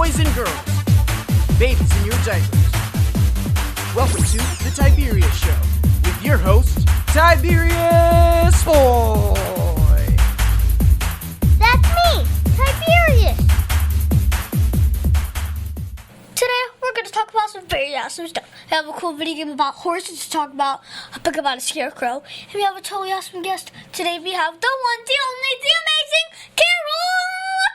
boys and girls, babies in your diapers. Welcome to the Tiberius Show with your host, Tiberius Boy. That's me, Tiberius. Today we're going to talk about some very awesome stuff. We have a cool video game about horses to talk about, a book about a scarecrow, and we have a totally awesome guest. Today we have the one, the only, the amazing Carol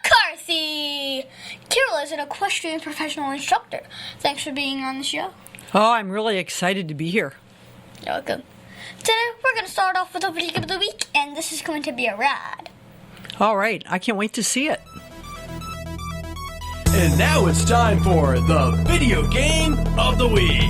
McCarthy. Carol is an Equestrian Professional Instructor. Thanks for being on the show. Oh, I'm really excited to be here. You're welcome. Today we're going to start off with a video game of the week, and this is going to be a ride. All right, I can't wait to see it. And now it's time for the video game of the week.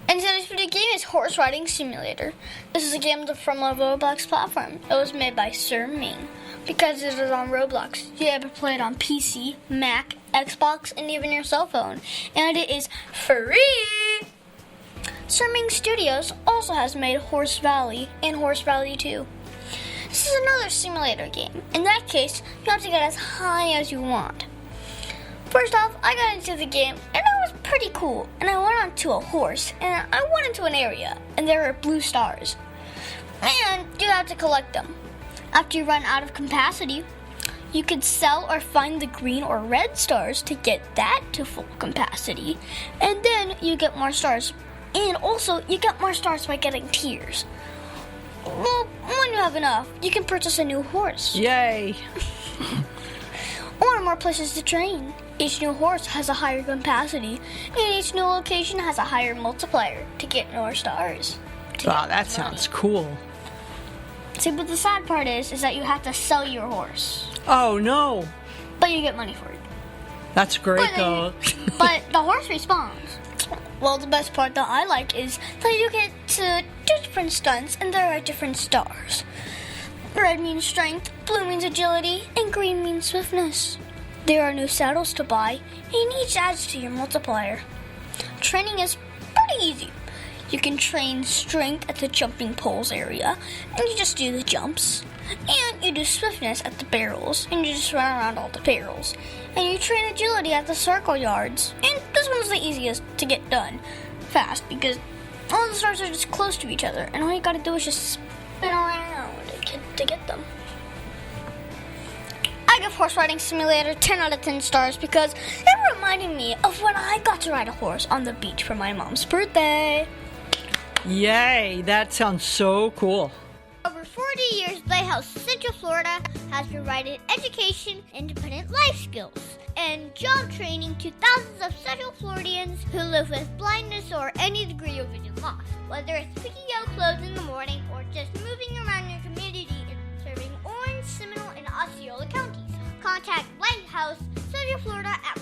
And today's video game is Horse Riding Simulator. This is a game from a Roblox platform. It was made by Sir Ming. Because it is on Roblox, you have to play it on PC, Mac, Xbox, and even your cell phone. And it is free! Sir Ming Studios also has made Horse Valley and Horse Valley 2. This is another simulator game. In that case, you have to get as high as you want. First off, I got into the game, and it was pretty cool. And I went onto a horse, and I went into an area, and there were blue stars. And you have to collect them. After you run out of capacity, you can sell or find the green or red stars to get that to full capacity. And then you get more stars. And also, you get more stars by getting tiers. Well, when you have enough, you can purchase a new horse. Yay! Or more places to train. Each new horse has a higher capacity, and each new location has a higher multiplier to get more stars. Wow, that sounds cool. See, but the sad part is that you have to sell your horse. Oh, no. But you get money for it. That's great, though. But the horse respawns. Well, the best part that I like is that you get to do different stunts, and there are different stars. Red means strength, blue means agility, and green means swiftness. There are new saddles to buy, and each adds to your multiplier. Training is pretty easy. You can train strength at the jumping poles area, and you just do the jumps. And you do swiftness at the barrels, and you just run around all the barrels. And you train agility at the circle yards. And this one's the easiest to get done fast, because all the stars are just close to each other, and all you gotta do is just spin around to get them. I give Horse Riding Simulator 10 out of 10 stars because it reminded me of when I got to ride a horse on the beach for my mom's birthday. Yay, that sounds so cool. Over 40 years, Lighthouse Central Florida has provided education, independent life skills, and job training to thousands of Central Floridians who live with blindness or any degree of vision loss. Whether it's picking out clothes in the morning or just moving around your community and serving Orange, Seminole, and Osceola counties. Contact Lighthouse Central Florida at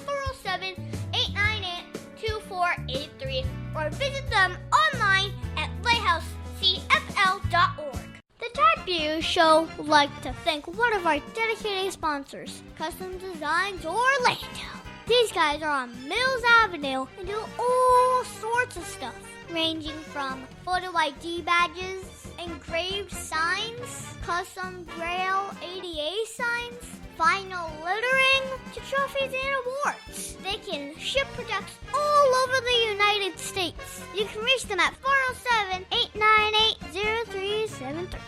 407-898-2483 or visit them online at lighthousecfl.org. The Tiberius Show would like to thank one of our dedicated sponsors, Custom Designs Orlando. These guys are on Mills Avenue and do all sorts of stuff, ranging from photo ID badges, engraved signs, custom Braille ADA signs, vinyl lettering, to trophies and awards. They can ship products all over the United States. You can reach them at 407-898-0373.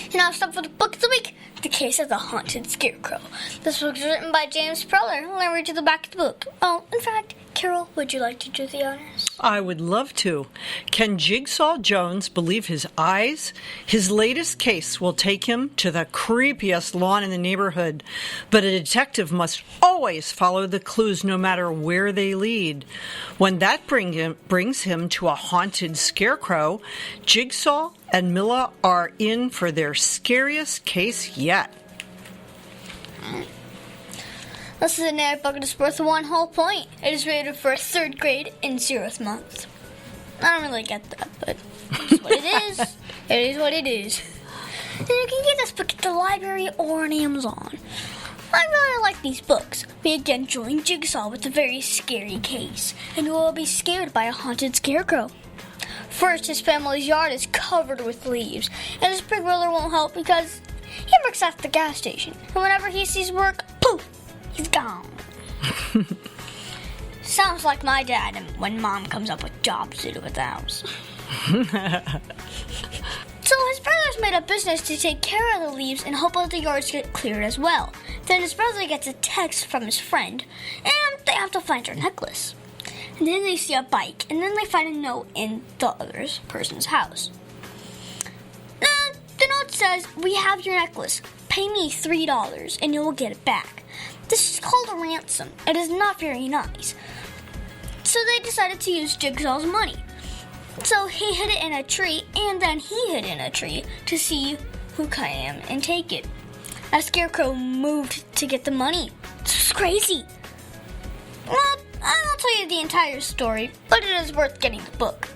And now it's time for the book of the week, The Case of the Haunted Scarecrow. This book is written by James Preller. Let me read you the back of the book. Oh, in fact, Carol, would you like to do the honors? I would love to. Can Jigsaw Jones believe his eyes? His latest case will take him to the creepiest lawn in the neighborhood, but a detective must always follow the clues no matter where they lead. When that brings him to a haunted scarecrow, Jigsaw and Milla are in for their scariest case yet. This is a narrative book that is worth one whole point. It is rated for 3rd grade in 0th month. I don't really get that, but it's what it is. It is what it is. And you can get this book at the library or on Amazon. I really like these books. We again join Jigsaw with a very scary case, and we will be scared by a haunted scarecrow. First, his family's yard is covered with leaves, and his big brother won't help because He works at the gas station, and whenever he sees work, poof, he's gone. Sounds like my dad when Mom comes up with jobs to do with the house. So his brothers made a business to take care of the leaves and hope that the yards get cleared as well. Then his brother gets a text from his friend, and they have to find her necklace. And then they see a bike, and then they find a note in the other person's house. The note says, "We have your necklace. Pay me $3 and you will get it back." This is called a ransom. It is not very nice. So they decided to use Jigsaw's money. So he hid it in a tree, and then he hid in a tree to see who came and take it. A scarecrow moved to get the money. This is crazy. Well, I won't tell you the entire story, but it is worth getting the book.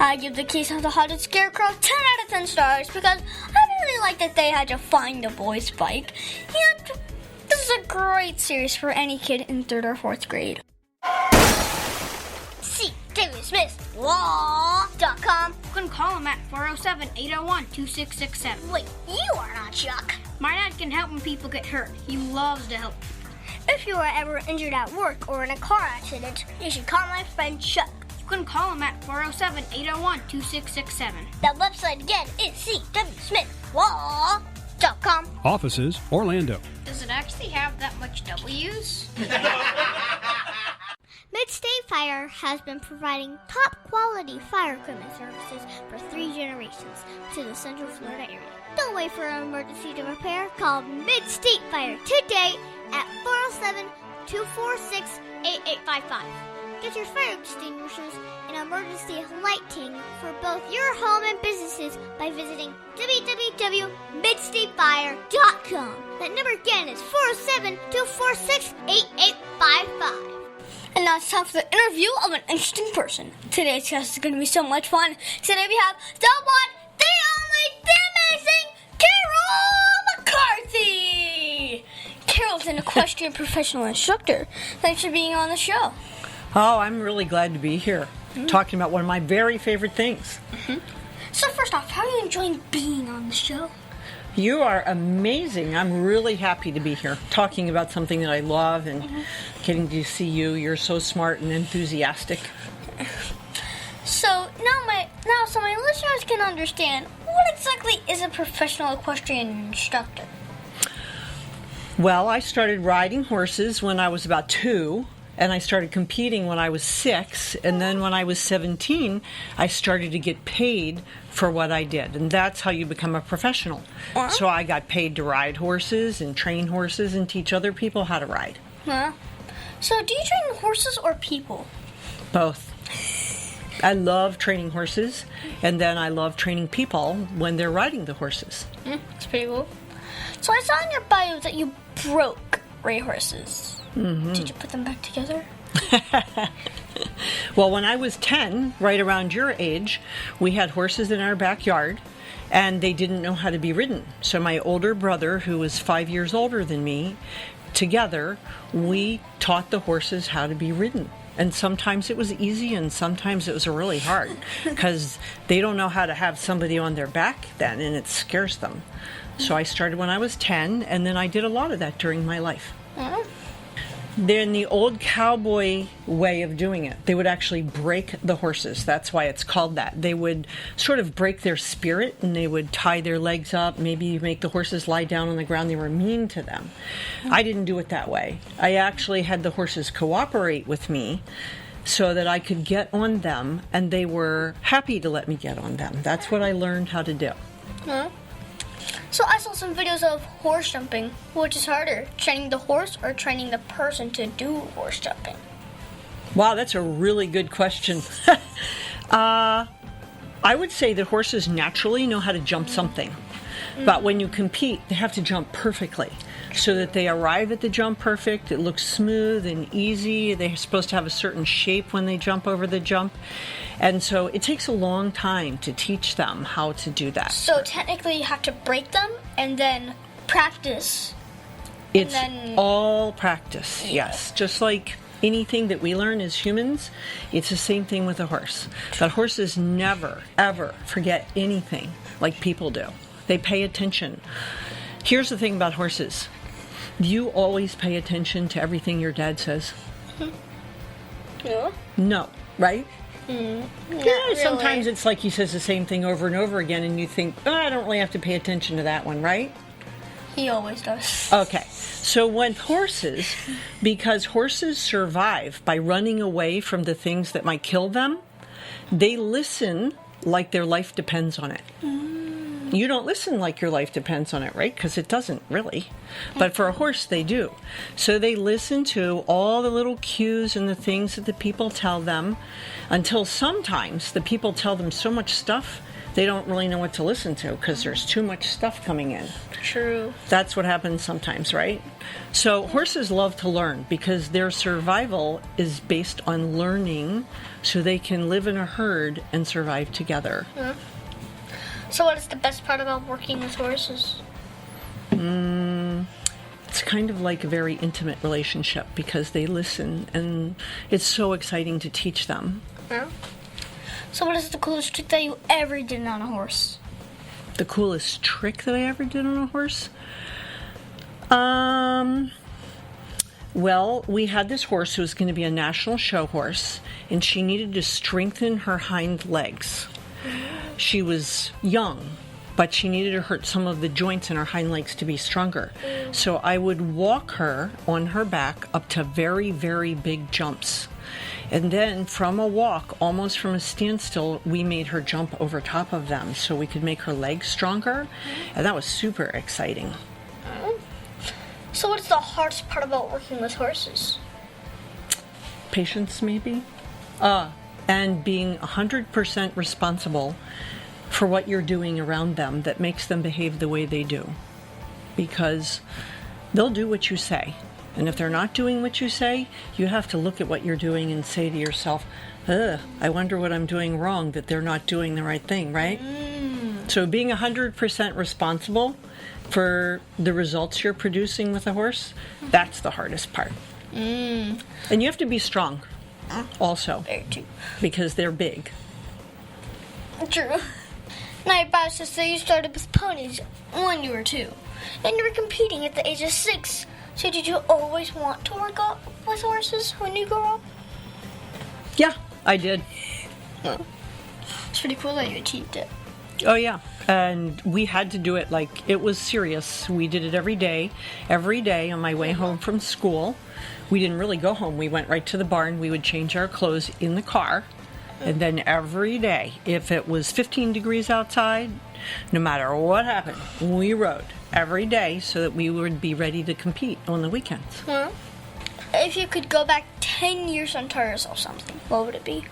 I give the case of the Haunted Scarecrow 10 out of 10 stars because I really like that they had to find the boy's bike. And this is a great series for any kid in 3rd or 4th grade. See David Smith Law.com. You can call him at 407-801-2667. Wait, you are not Chuck. My dad can help when people get hurt. He loves to help people. If you are ever injured at work or in a car accident, you should call my friend Chuck. You can call him at 407-801-2667. The website again is cwsmithlaw.com. Offices, Orlando. Does it actually have that much W's? Mid-State Fire has been providing top-quality fire equipment services for 3 generations to the Central Florida area. Don't wait for an emergency to repair. Call Mid-State Fire today at 407-246-8855. Get your fire extinguishers and emergency lighting for both your home and businesses by visiting www.midstatefire.com. That number again is 407-246-8855. And now it's time for the interview of an interesting person. Today's guest is going to be so much fun. Today we have the one, the only, the amazing Carol McCarthy. Carol's an equestrian professional instructor. Thanks for being on the show. Oh, I'm really glad to be here, talking about one of my very favorite things. So first off, how are you enjoying being on the show? You are amazing. I'm really happy to be here, talking about something that I love and getting to see you. You're so smart and enthusiastic. So now so my listeners can understand, what exactly is a professional equestrian instructor? Well, I started riding horses when I was about 2. And I started competing when I was 6, and then when I was 17, I started to get paid for what I did, and that's how you become a professional. So I got paid to ride horses and train horses and teach other people how to ride. So do you train horses or people? Both. I love training horses, and then I love training people when they're riding the horses. That's pretty cool. So I saw in your bio that you broke racehorses. Did you put them back together? Well, when I was 10, right around your age, we had horses in our backyard, and they didn't know how to be ridden. So my older brother, who was 5 years older than me, together, we taught the horses how to be ridden. And sometimes it was easy, and sometimes it was really hard, because they don't know how to have somebody on their back then, and it scares them. So I started when I was 10, and then I did a lot of that during my life. Then the old cowboy way of doing it, they would actually break the horses. That's why it's called that. They would sort of break their spirit, and they would tie their legs up, maybe make the horses lie down on the ground. They were mean to them. I didn't do it that way. I actually had the horses cooperate with me so that I could get on them, and they were happy to let me get on them. That's what I learned how to do. So I saw some videos of horse jumping. Which is harder, training the horse or training the person to do horse jumping? Wow, that's a really good question. I would say that horses naturally know how to jump something. But when you compete, they have to jump perfectly so that they arrive at the jump perfect. It looks smooth and easy. They're supposed to have a certain shape when they jump over the jump. And so it takes a long time to teach them how to do that. So technically you have to break them and then practice. It's all practice, yes. Just like anything that we learn as humans, it's the same thing with a horse. But horses never, ever forget anything like people do. They pay attention. Here's the thing about horses. You always pay attention to everything your dad says. No. No, right? Not Sometimes really. it's like he says the same thing over and over again, and you think, I don't really have to pay attention to that one, right? He always does. Okay, so when horses, because horses survive by running away from the things that might kill them, they listen like their life depends on it. You don't listen like your life depends on it, right? Because it doesn't really. But for a horse, they do. So they listen to all the little cues and the things that the people tell them until sometimes the people tell them so much stuff they don't really know what to listen to because there's too much stuff coming in. True. That's what happens sometimes, right? So horses love to learn because their survival is based on learning so they can live in a herd and survive together. So what is the best part about working with horses? It's kind of like a very intimate relationship because they listen and it's so exciting to teach them. Yeah. So what is the coolest trick that you ever did on a horse? The coolest trick that I ever did on a horse? Well, we had this horse who was going to be a national show horse, and she needed to strengthen her hind legs. She was young, but she needed to hurt some of the joints in her hind legs to be stronger. So I would walk her on her back up to very, very big jumps. And then from a walk, almost from a standstill, we made her jump over top of them so we could make her legs stronger. And that was super exciting. So what is the hardest part about working with horses? Patience, maybe? And being 100% responsible for what you're doing around them that makes them behave the way they do. Because they'll do what you say. And if they're not doing what you say, you have to look at what you're doing and say to yourself, I wonder what I'm doing wrong that they're not doing the right thing, right? So being 100% responsible for the results you're producing with a horse, that's the hardest part. And you have to be strong also, Very true. because they're big. True. Now your brother says that you started with ponies when you were 2. And you were competing at the age of 6. So did you always want to work with horses when you grow up? Yeah, I did. It's pretty cool that you achieved it. Oh, yeah. And we had to do it like it was serious. We did it every day on my way home from school. We didn't really go home. We went right to the barn. We would change our clothes in the car. And then every day, if it was 15 degrees outside, no matter what happened, we rode every day so that we would be ready to compete on the weekends. Well, if you could go back 10 years and tell yourself something, what would it be?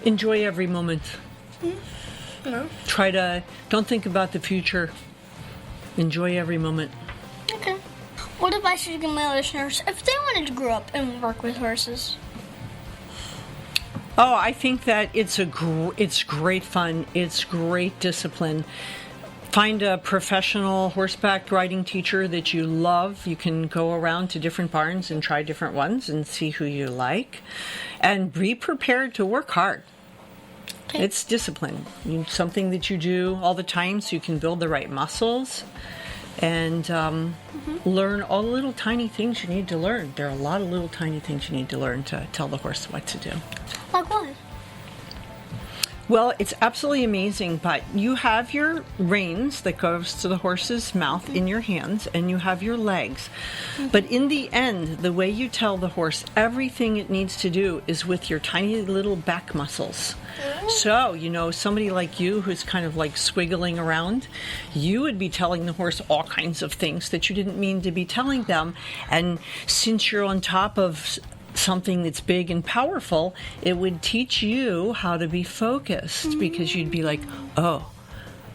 Enjoy every moment. No. Don't think about the future. Enjoy every moment. Okay. What advice would you give my listeners if they wanted to grow up and work with horses? Oh, I think that it's great fun. It's great discipline. Find a professional horseback riding teacher that you love. You can go around to different barns and try different ones and see who you like. And be prepared to work hard. Okay. It's discipline. Something that you do all the time so you can build the right muscles and learn all the little tiny things you need to learn. There are a lot of little tiny things you need to learn to tell the horse what to do. Like what? Well, it's absolutely amazing, but you have your reins that goes to the horse's mouth in your hands, and you have your legs. But in the end, the way you tell the horse everything it needs to do is with your tiny little back muscles. So, somebody like you who's kind of like squiggling around, you would be telling the horse all kinds of things that you didn't mean to be telling them. And since you're on top of something that's big and powerful, it would teach you how to be focused because you'd be like, oh,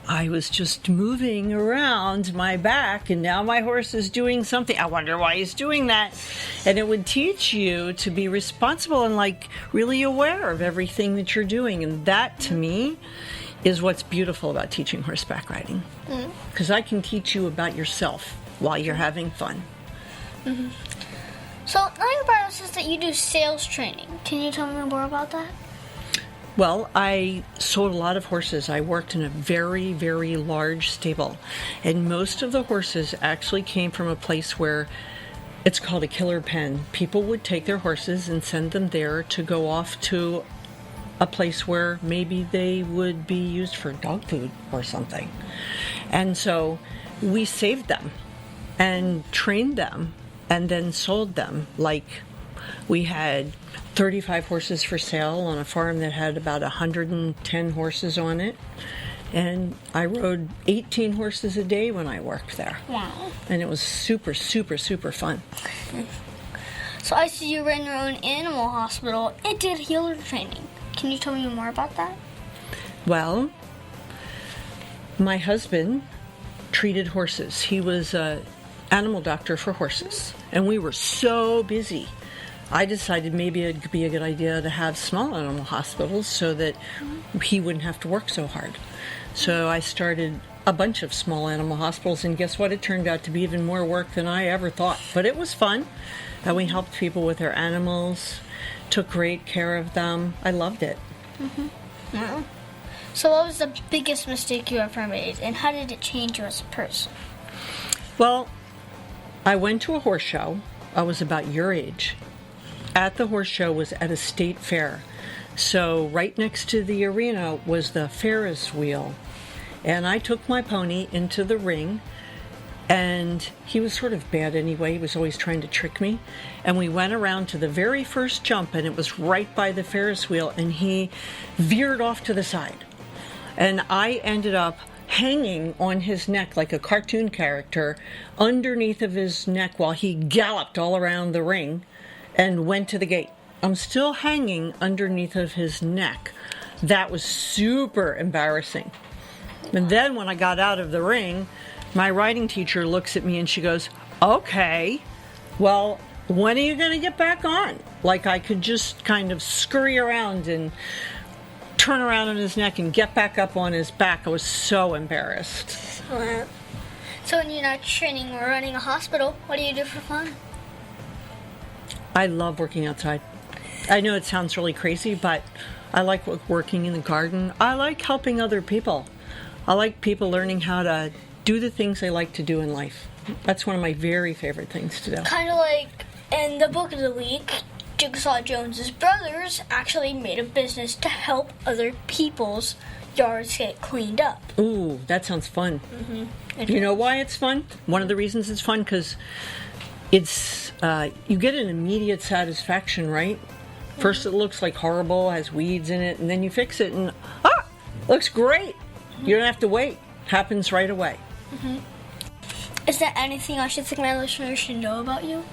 I was just moving around my back and now my horse is doing something. I wonder why he's doing that. And it would teach you to be responsible and like really aware of everything that you're doing. And that to me is what's beautiful about teaching horseback riding. Because I can teach you about yourself while you're having fun. So now your brother says that you do sales training. Can you tell me more about that? Well, I sold a lot of horses. I worked in a very, very large stable. And most of the horses actually came from a place where it's called a killer pen. People would take their horses and send them there to go off to a place where maybe they would be used for dog food or something. And so we saved them and trained them and then sold them. Like, we had 35 horses for sale on a farm that had about 110 horses on it. And I rode 18 horses a day when I worked there. Wow. And it was super, super, super fun. So I see you ran your own animal hospital and did healer training. Can you tell me more about that? Well, my husband treated horses. He was an animal doctor for horses. And we were so busy. I decided maybe it could be a good idea to have small animal hospitals so that he wouldn't have to work so hard. So I started a bunch of small animal hospitals, and guess what? It turned out to be even more work than I ever thought. But it was fun, and we helped people with their animals, took great care of them. I loved it. Yeah. So what was the biggest mistake you ever made, and how did it change you as a person? Well, I went to a horse show. I was about your age. At the horse show was at a state fair. So right next to the arena was the Ferris wheel. And I took my pony into the ring, and he was sort of bad anyway. He was always trying to trick me. And we went around to the very first jump, and it was right by the Ferris wheel, and he veered off to the side. And I ended up hanging on his neck like a cartoon character underneath of his neck while he galloped all around the ring and went to the gate. I'm still hanging underneath of his neck. That was super embarrassing. And then when I got out of the ring, my riding teacher looks at me and she goes, "Okay, well, when are you going to get back on?" Like I could just kind of scurry around and turn around on his neck and get back up on his back. I was so embarrassed. So when you're not training or running a hospital, what do you do for fun? I love working outside. I know it sounds really crazy, but I like working in the garden. I like helping other people. I like people learning how to do the things they like to do in life. That's one of my very favorite things to do. Kind of like in the book of the week, Jigsaw Jones's brothers actually made a business to help other people's yards get cleaned up. Ooh, that sounds fun. You know why it's fun? One of the reasons it's fun, because it's you get an immediate satisfaction, right? First it looks like horrible, has weeds in it, and then you fix it and looks great. You don't have to wait. Happens right away. Is there anything else you think my listeners should know about you?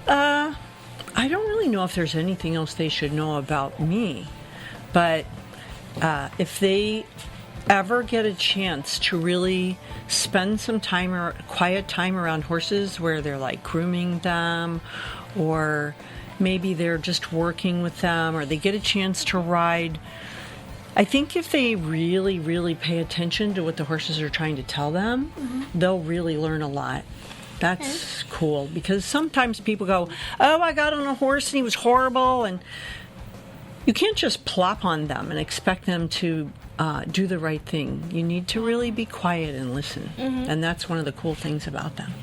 I don't really know if there's anything else they should know about me, but if they ever get a chance to really spend some time or quiet time around horses where they're like grooming them, or maybe they're just working with them, or they get a chance to ride, I think if they really, really pay attention to what the horses are trying to tell them, they'll really learn a lot. That's cool, because sometimes people go, "Oh, I got on a horse and he was horrible," and you can't just plop on them and expect them to do the right thing. You need to really be quiet and listen, and that's one of the cool things about them.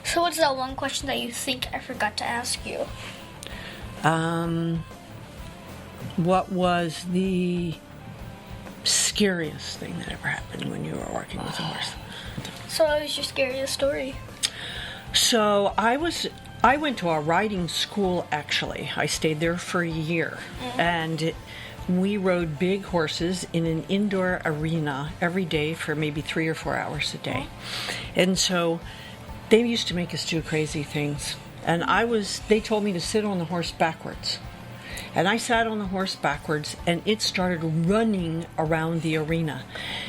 So what's that one question that you think I forgot to ask you? What was the scariest thing that ever happened when you were working with a horse? So what was your scariest story? So I went to a riding school, actually. I stayed there for a year, and we rode big horses in an indoor arena every day for maybe 3 or 4 hours a day. And so they used to make us do crazy things. And they told me to sit on the horse backwards. And I sat on the horse backwards, and it started running around the arena.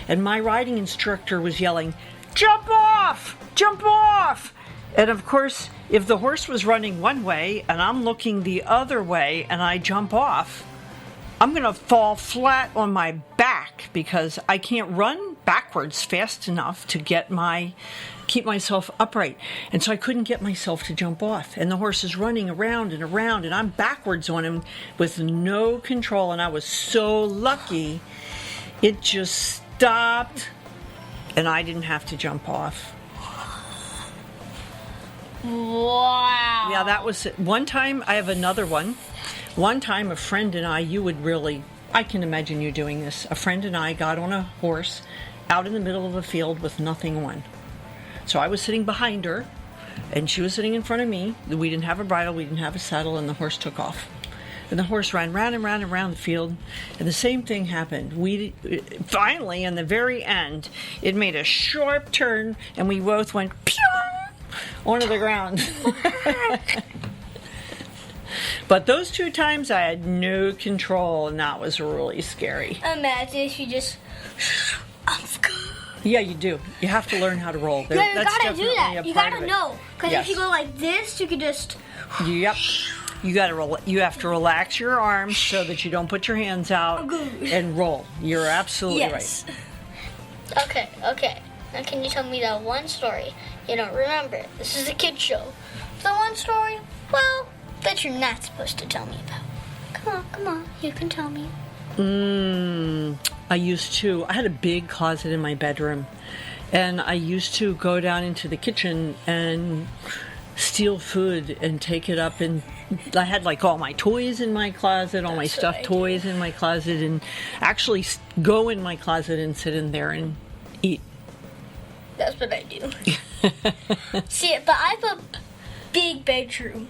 And my riding instructor was yelling, "Jump off! Jump off!" And of course, if the horse was running one way and I'm looking the other way and I jump off, I'm going to fall flat on my back because I can't run backwards fast enough to keep myself upright. And so I couldn't get myself to jump off. And the horse is running around and around, and I'm backwards on him with no control. And I was so lucky it just stopped and I didn't have to jump off. Wow. Yeah, that was it. One time, I have another one. One time, a friend and I, I can imagine you doing this. A friend and I got on a horse out in the middle of a field with nothing on. So I was sitting behind her, and she was sitting in front of me. We didn't have a bridle, we didn't have a saddle, and the horse took off. And the horse ran round and round and round the field, and the same thing happened. Finally, in the very end, it made a sharp turn, and we both went pew onto the ground. But those 2 times I had no control, and that was really scary. Imagine if you just... Yeah, you do. You have to learn how to roll. You gotta do that. You gotta know. Because Yes. if you go like this, you could just... Yep. You have to relax your arms so that you don't put your hands out and roll. You're absolutely Yes. right. Okay. Now can you tell me that one story you don't remember? This is a kid's show. The one story, well, that you're not supposed to tell me about. Come on. You can tell me. I had a big closet in my bedroom, and I used to go down into the kitchen and steal food and take it up, and I had like all my toys in my closet, all my stuffed toys in my closet, and actually go in my closet and sit in there and eat. That's what I do. See, but I have a big bedroom.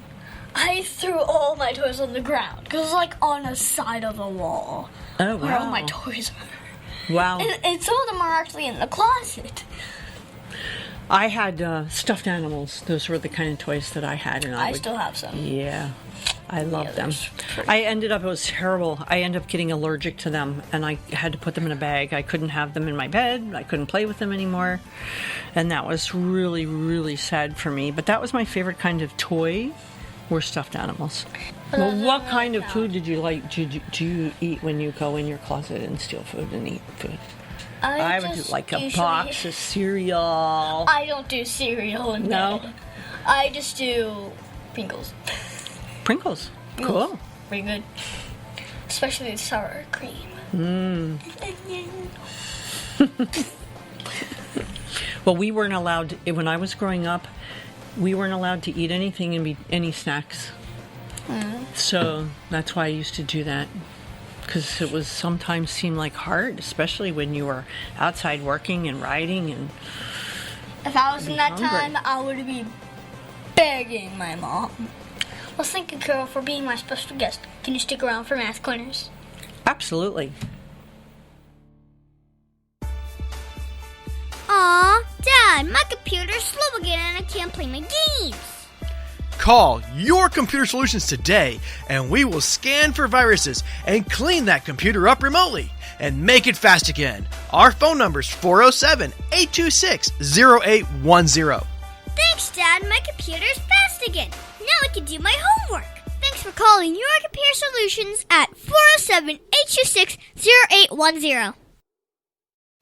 I threw all my toys on the ground because it's like on the side of the wall. Oh, wow. Where all my toys are. Wow. And some of them are actually in the closet. I had stuffed animals. Those were the kind of toys that I had, and I still have some. Yeah, I love them. pretty- It was terrible. I ended up getting allergic to them, and I had to put them in a bag. I couldn't have them in my bed. I couldn't play with them anymore, and that was really, really sad for me. But that was my favorite kind of toy, were stuffed animals. Well, what kind of food did you like? Do you eat when you go in your closet and steal food and eat food? I would do like a box of cereal. I don't do cereal in No? bed. I just do Pringles. Pringles. Cool. Pretty good. Especially the sour cream. Well, we weren't allowed, when I was growing up, we weren't allowed to eat anything and any snacks. So that's why I used to do that. Because it was sometimes seemed like hard, especially when you were outside working and riding. And If I was in that hungry. time, I would be begging my mom. Well, thank you, Carol, for being my special guest. Can you stick around for Math Corners? absolutely. Aw, Dad, my computer's slow again and I can't play my games. Call your computer solutions today, and we will scan for viruses and clean that computer up remotely and make it fast again. Our phone number is 407-826-0810. Thanks, Dad. My computer's fast again. Now I can do my homework. Thanks for calling your computer solutions at 407-826-0810.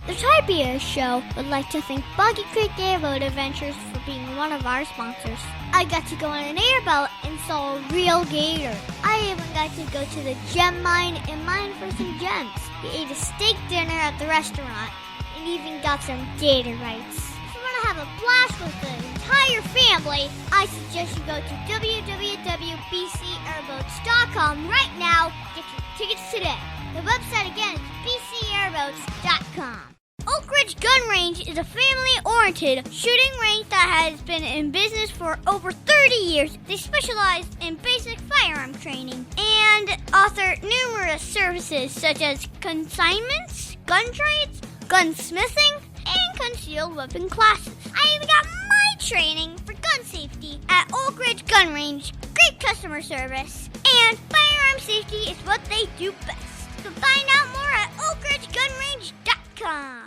The Tiberius Show would like to thank Boggy Creek Airboat Adventures for being one of our sponsors. I got to go on an airboat and saw a real gator. I even got to go to the gem mine and mine for some gems. We ate a steak dinner at the restaurant and even got some gator rights. If you want to have a blast with the entire family, I suggest you go to www.bcairboats.com right now. Get your tickets today. The website again is bcairboats.com. Oak Ridge Gun Range is a family-oriented shooting range that has been in business for over 30 years. They specialize in basic firearm training and offer numerous services such as consignments, gun trades, gunsmithing, and concealed weapon classes. I even got my training for gun safety at Oak Ridge Gun Range. Great customer service, and firearm safety is what they do best. So find out more at oakridgegunrange.com.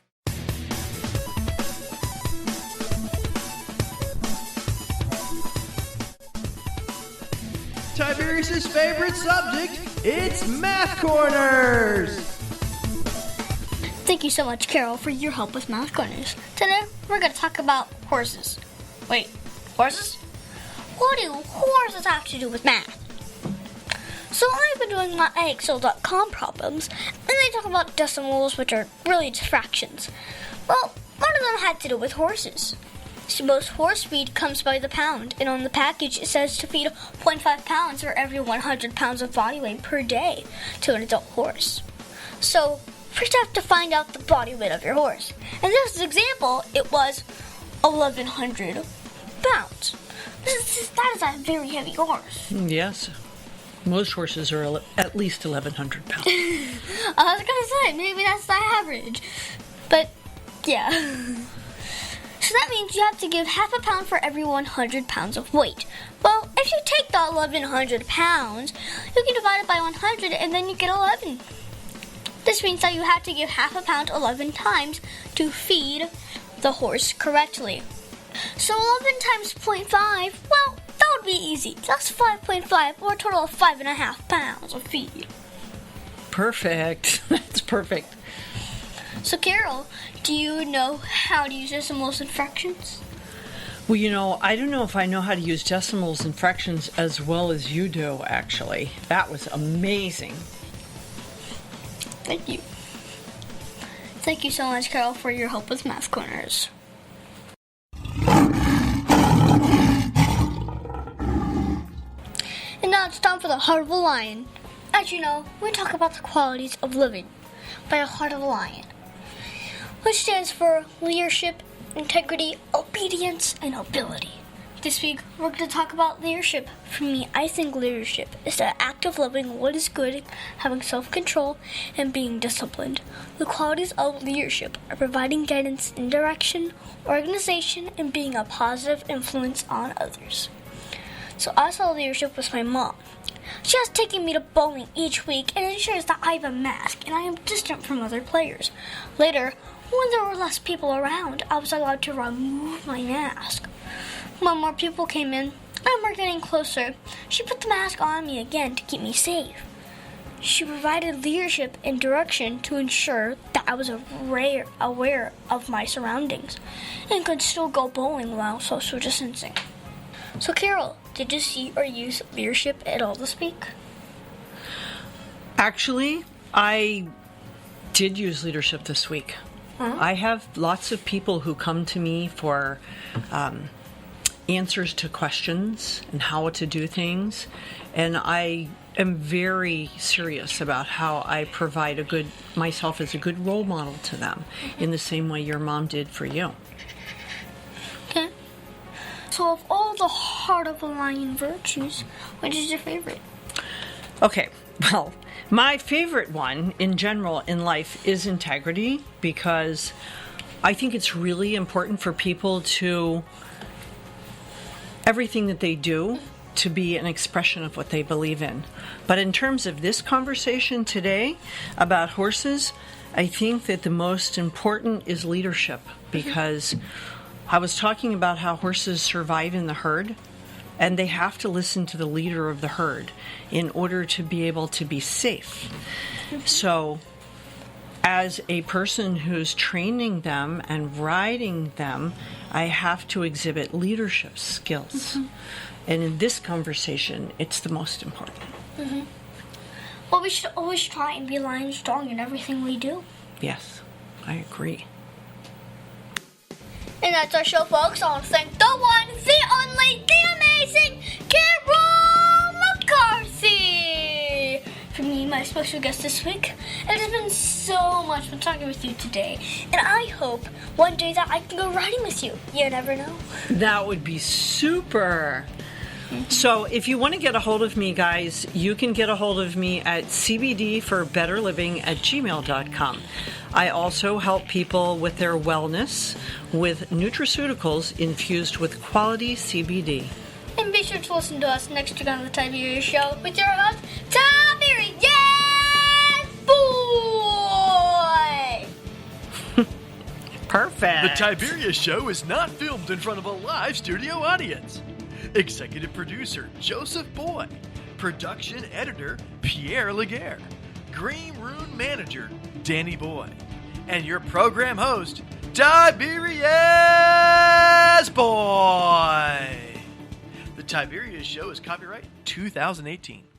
Tiberius' favorite subject, it's Math Corners! Thank you so much, Carol, for your help with Math Corners. Today, we're going to talk about horses. Wait, horses? What do horses have to do with math? So I've been doing my Excel.com problems, and they talk about decimals, which are really just fractions. Well, one of them had to do with horses. Most horse feed comes by the pound, and on the package it says to feed 0.5 pounds for every 100 pounds of body weight per day to an adult horse. So, first you have to find out the body weight of your horse. In this example, it was 1,100 pounds. That is a very heavy horse. Yes. Most horses are at least 1,100 pounds. I was going to say, maybe that's the average. But, yeah. So that means you have to give half a pound for every 100 pounds of weight. Well, if you take the 1,100 pounds, you can divide it by 100 and then you get 11. This means that you have to give half a pound 11 times to feed the horse correctly. So 11 times 0.5, well, that would be easy. That's 5.5, or a total of 5.5 pounds of feed. Perfect. That's perfect. So Carol, do you know how to use decimals and fractions? Well, I don't know if I know how to use decimals and fractions as well as you do, actually. That was amazing. Thank you. Thank you so much, Carol, for your help with Math Corners. And now it's time for the Heart of a Lion. As you know, we talk about the qualities of living by a Heart of a Lion, which stands for leadership, integrity, obedience, and ability. This week, we're going to talk about leadership. For me, I think leadership is the act of loving what is good, having self-control, and being disciplined. The qualities of leadership are providing guidance and direction, organization, and being a positive influence on others. So I saw leadership with my mom. She has taken me to bowling each week and ensures that I have a mask and I am distant from other players. Later, when there were less people around, I was allowed to remove my mask. When more people came in and were getting closer, she put the mask on me again to keep me safe. She provided leadership and direction to ensure that I was aware of my surroundings and could still go bowling while social distancing. So Carol, did you see or use leadership at all this week? Actually, I did use leadership this week. Huh? I have lots of people who come to me for answers to questions and how to do things, and I am very serious about how I provide myself as a good role model to them, in the same way your mom did for you. Okay. So of all the Heart of a Lion virtues, which is your favorite? Okay, well, my favorite one in general in life is integrity, because I think it's really important for people to, everything that they do, to be an expression of what they believe in. But in terms of this conversation today about horses, I think that the most important is leadership, because I was talking about how horses survive in the herd, and they have to listen to the leader of the herd in order to be able to be safe. So, as a person who's training them and riding them, I have to exhibit leadership skills. Mm-hmm. And in this conversation, it's the most important. Mm-hmm. Well, we should always try and be lion strong in everything we do. Yes, I agree. And that's our show, folks. I want to thank the one, the only, the amazing Carol McCarthy for being my special guest this week. It has been so much fun talking with you today, and I hope one day that I can go riding with you. You never know. That would be super. So if you want to get a hold of me, guys, you can get a hold of me at cbdforbetterliving@gmail.com. I also help people with their wellness with nutraceuticals infused with quality CBD. And be sure to listen to us next week on the Tiberius Show with your host, Tiberius Boy! Perfect. The Tiberius Show is not filmed in front of a live studio audience. Executive producer Joseph Boy. Production editor, Pierre Laguerre. Green Room manager, Danny Boy. And your program host, Tiberius Boy. The Tiberius Show is copyright 2018.